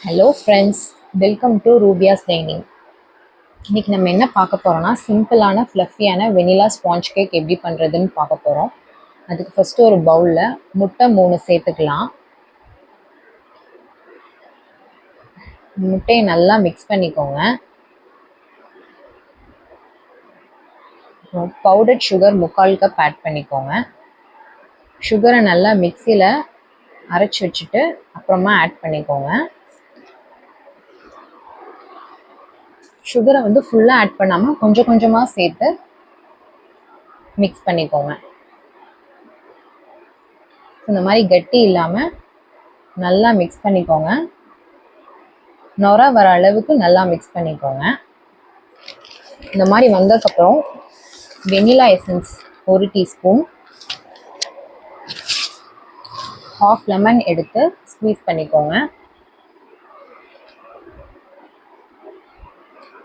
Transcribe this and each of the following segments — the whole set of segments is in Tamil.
Hello friends, welcome to Rubiya's dining. இன்றைக்கி நம்ம என்ன பார்க்க போகிறோம்னா, சிம்பிளான ஃப்ளஃபியான வெனிலா ஸ்பாஞ்ச் கேக் எப்படி பண்ணுறதுன்னு பார்க்க போகிறோம். அதுக்கு ஃபஸ்ட்டு ஒரு பவுலில் முட்டை 3 சேர்த்துக்கலாம். முட்டையை நல்லா மிக்ஸ் பண்ணிக்கோங்க. பவுடர் சுகர் 3/4 கப் ஆட் பண்ணிக்கோங்க. சுகரை நல்லா மிக்சியில் அரைச்சி வச்சுட்டு அப்புறமா ஆட் பண்ணிக்கோங்க. சுகரை ஃபுல்லாக ஆட் பண்ணாமல் கொஞ்சம் கொஞ்சமாக சேர்த்து மிக்ஸ் பண்ணிக்கோங்க. இந்த மாதிரி கட்டி இல்லாமல் நல்லா மிக்ஸ் பண்ணிக்கோங்க. நொர வர அளவுக்கு நல்லா மிக்ஸ் பண்ணிக்கோங்க. இந்த மாதிரி வந்ததுக்கப்புறம் வெனிலா எசன்ஸ் 1 டீஸ்பூன், 1/2 லெமன் எடுத்து ஸ்க்வீஸ் பண்ணிக்கோங்க.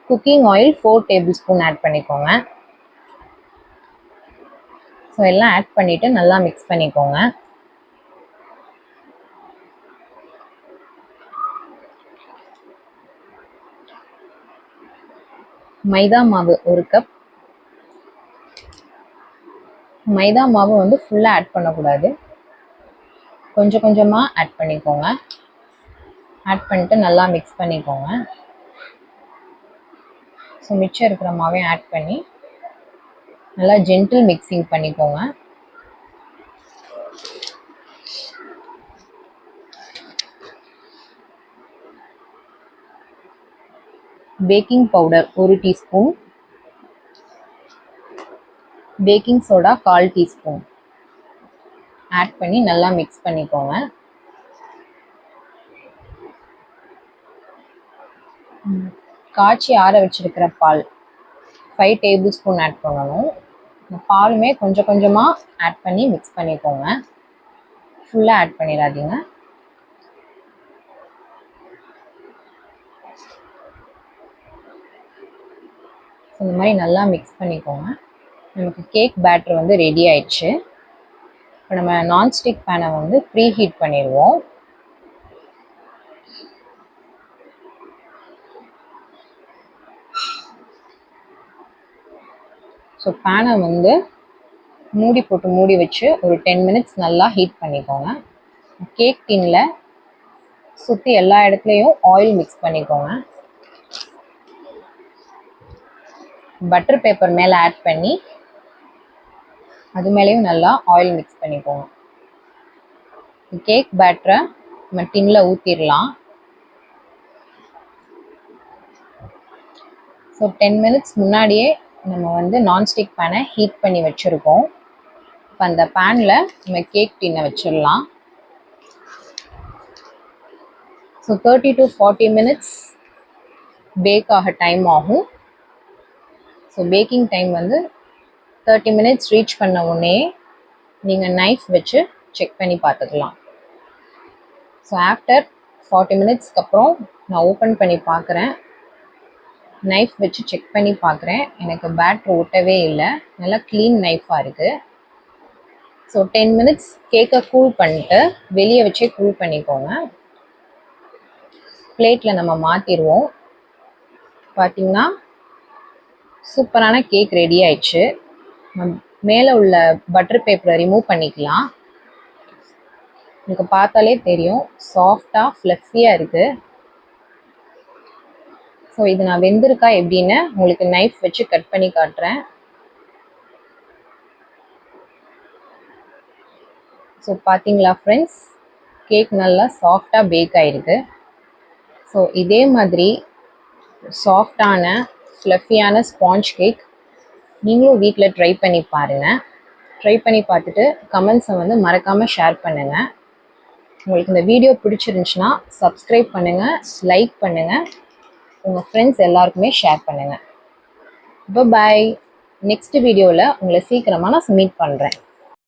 Cooking oil 4 tablespoon add பண்ணிக்கோங்க. ஸோ எல்லாம் ஆட் பண்ணிவிட்டு நல்லா மிக்ஸ் பண்ணிக்கோங்க. மைதா மாவு 1 கப். மைதா மாவு ஃபுல்லாக ஆட் பண்ணக்கூடாது, கொஞ்சம் கொஞ்சமாக ஆட் பண்ணிக்கோங்க. ஆட் பண்ணிட்டு நல்லா மிக்ஸ் பண்ணிக்கோங்க. ஸோ மிச்சம் இருக்கிற மாவையும் ஆட் பண்ணி நல்லா ஜென்டில் மிக்சிங் பண்ணிக்கோங்க. Baking powder 1 teaspoon, baking soda 1/4 teaspoon add பண்ணி நல்லா மிக்ஸ் பண்ணிக்கோங்க. காய்ச்சி ஆற வச்சிருக்கிற பால் 5 டேபிள் ஸ்பூன் ஆட் பண்ணணும். இந்த பாலுமே கொஞ்சம் கொஞ்சமாக ஆட் பண்ணி மிக்ஸ் பண்ணிக்கோங்க. ஃபுல்லாக ஆட் பண்ணிடாதீங்க. இந்த மாதிரி நல்லா மிக்ஸ் பண்ணிக்கோங்க. நமக்கு கேக் பேட்டர் ரெடி ஆயிடுச்சு. இப்போ நம்ம நான்ஸ்டிக் பேனை ப்ரீ ஹீட் பண்ணிடுவோம். ஸோ பேனை மூடி போட்டு மூடி வச்சு ஒரு 10 மினிட்ஸ் நல்லா ஹீட் பண்ணிக்கோங்க. கேக் டின்னில் சுற்றி எல்லா இடத்துலையும் ஆயில் மிக்ஸ் பண்ணிக்கோங்க. பட்டர் பேப்பர் மேலே ஆட் பண்ணி அது மேலேயும் நல்லா ஆயில் மிக்ஸ் பண்ணிக்கோங்க. கேக் பேட்டரை நம்ம டின்னில் ஊற்றிடலாம். ஸோ 10 மினிட்ஸ் முன்னாடியே நம்ம நான்ஸ்டிக் பேனை ஹீட் பண்ணி வச்சுருக்கோம். இப்போ அந்த பேனில் நம்ம கேக் டின்னை வச்சிடலாம். ஸோ 30 to 40 மினிட்ஸ் பேக் ஆக டைம் ஆகும். So packing time 30 minutes reach பண்ண உடனே நீங்கள் நைஃப் வச்சு செக் பண்ணி பார்த்துக்கலாம். ஸோ ஆஃப்டர் 40 மினிட்ஸ்க்கு அப்புறம் நான் ஓப்பன் பண்ணி பார்க்குறேன். நைஃப் வச்சு செக் பண்ணி பார்க்குறேன். எனக்கு பேட்டர் ஒட்டவே இல்லை, நல்லா க்ளீன் நைஃபாக இருக்குது. ஸோ 10 மினிட்ஸ் கேக்கை கூல் பண்ணிட்டு வெளியே வச்சே கூல் பண்ணிக்கோங்க. பிளேட்டில் நம்ம மாற்றிடுவோம். பார்த்திங்கன்னா சூப்பரான கேக் ரெடி ஆயிடுச்சு. மேலே உள்ள பட்டர் பேப்பரை ரிமூவ் பண்ணிக்கலாம். உங்களுக்கு பார்த்தாலே தெரியும், சாஃப்டாக ஃப்ளஃபியாக இருக்குது. ஸோ இது நான் வெந்திருக்கா எப்படின்னு உங்களுக்கு நைஃப் வச்சு கட் பண்ணி காட்டுறேன். ஸோ பார்த்தீங்களா ஃப்ரெண்ட்ஸ், கேக் நல்லா சாஃப்டாக பேக் ஆகிருக்கு. ஸோ இதே மாதிரி சாஃப்டான ஃப்ளஃபியான ஸ்பாஞ்ச் கேக் நீங்களும் வீட்டில் ட்ரை பண்ணி பாருங்கள். ட்ரை பண்ணி பார்த்துட்டு கமெண்ட்ஸை மறக்காமல் ஷேர் பண்ணுங்கள். உங்களுக்கு இந்த வீடியோ பிடிச்சிருந்துச்சுன்னா சப்ஸ்கிரைப் பண்ணுங்கள், லைக் பண்ணுங்கள், உங்கள் ஃப்ரெண்ட்ஸ் எல்லாருக்குமே ஷேர் பண்ணுங்கள். பாய். நெக்ஸ்ட் வீடியோவில் உங்களை சீக்கிரமாக நான் மீட் பண்ணுறேன்.